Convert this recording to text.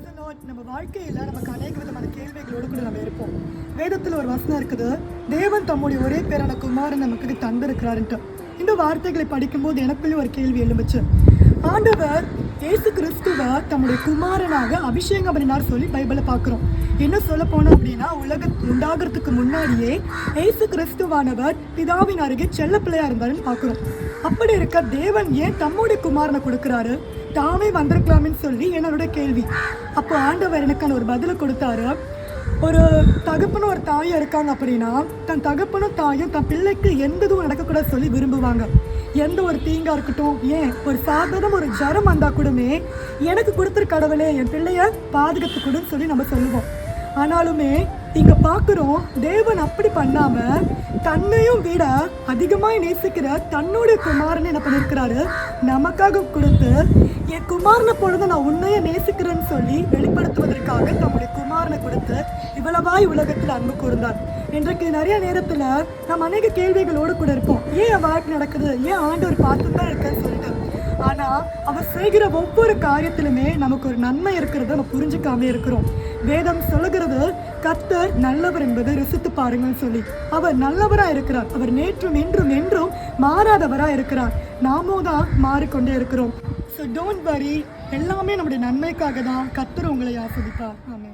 Praise the Lord. நம்ம வாழ்க்கையில் நமக்கு அநேக விதமான கேள்விகளோடு கூட நம்ம இருப்போம். வேதத்தில் ஒரு வசனம் இருக்குது, தேவன் தம்முடைய ஒரே பேரான குமாரன் நமக்கு தந்திருக்கிறாருன்ட்டு. இந்த வார்த்தைகளை படிக்கும்போது எனக்குள்ளே ஒரு கேள்வி எழும்புச்சு. ஆண்டவர் இயேசு கிறிஸ்துவ தம்முடைய குமாரனாக அபிஷேகம் பண்ணினார் சொல்லி பைபிளை பார்க்குறோம். என்ன சொல்ல போனோம் அப்படின்னா, உலகம் உண்டாகிறதுக்கு முன்னாடியே இயேசு கிறிஸ்துவானவர் பிதாவின் அருகே செல்ல பிள்ளையா இருந்தாருன்னு பார்க்குறோம். அப்படி இருக்க தேவன் ஏன் தம்முடைய குமாரனை கொடுக்குறாரு? தாமே வந்திருக்கலாமின்னு சொல்லி என்னோட கேள்வி. அப்போ ஆண்டவர் எனக்கான ஒரு பதிலை கொடுத்தாரு. ஒரு தகப்பனும் ஒரு தாயும் இருக்காங்க அப்படின்னா, தன் தகப்பனும் தாயும் தன் பிள்ளைக்கு எந்த இதுவும் நடக்கக்கூடாது சொல்லி விரும்புவாங்க. எந்த ஒரு தீங்கா இருக்கட்டும், ஏன் ஒரு சாதாரண ஒரு ஜரம் வந்தால் கூடமே எனக்கு கொடுத்துரு கடவுளே, என் பிள்ளைய பாதுகாத்து கொடுன்னு சொல்லி நம்ம சொல்லுவோம். ஆனாலுமே இங்க பார்க்குறோம், தேவன் அப்படி பண்ணாம தன்னையும் விட அதிகமாக நேசிக்கிற தன்னுடைய குமாரனை என்ன பண்ணியிருக்கிறாரு, நமக்காக கொடுத்து, என் குமாரனை பொழுது நான் உன்னைய நேசிக்கிறேன்னு சொல்லி வெளிப்படுத்துவதற்காக நம்முடைய குமாரனை கொடுத்து இவ்வளவாய் உலகத்தில் அன்பு கூர்ந்தார். இன்றைக்கு நிறைய நேரத்தில் நம்ம அநேக கேள்விகளோடு கூட இருப்போம். ஏன் வாழ்க்கை நடக்குது, ஏன் ஆண்டவர் பார்த்து தான் இருக்கேன்னு சொல்லிட்டு. ஆனால் அவர் செய்கிற ஒவ்வொரு காரியத்திலுமே நமக்கு ஒரு நன்மை இருக்கிறத நம்ம புரிஞ்சுக்காம இருக்கிறோம். வேதம் சொல்லுகிறது, கர்த்தர் நல்லவர் என்பதை ருசித்து பாருங்கன்னு சொல்லி. அவர் நல்லவராக இருக்கிறார். அவர் நேற்றும் இன்றும் என்றும் மாறாதவராக இருக்கிறார். நாமோ தான் மாறிக்கொண்டே இருக்கிறோம். ஸோ டோன்ட் வரி, எல்லாமே நம்முடைய நன்மைக்காக தான். கர்த்தர் உங்களை ஆசீர்வதிப்பார். ஆமென்.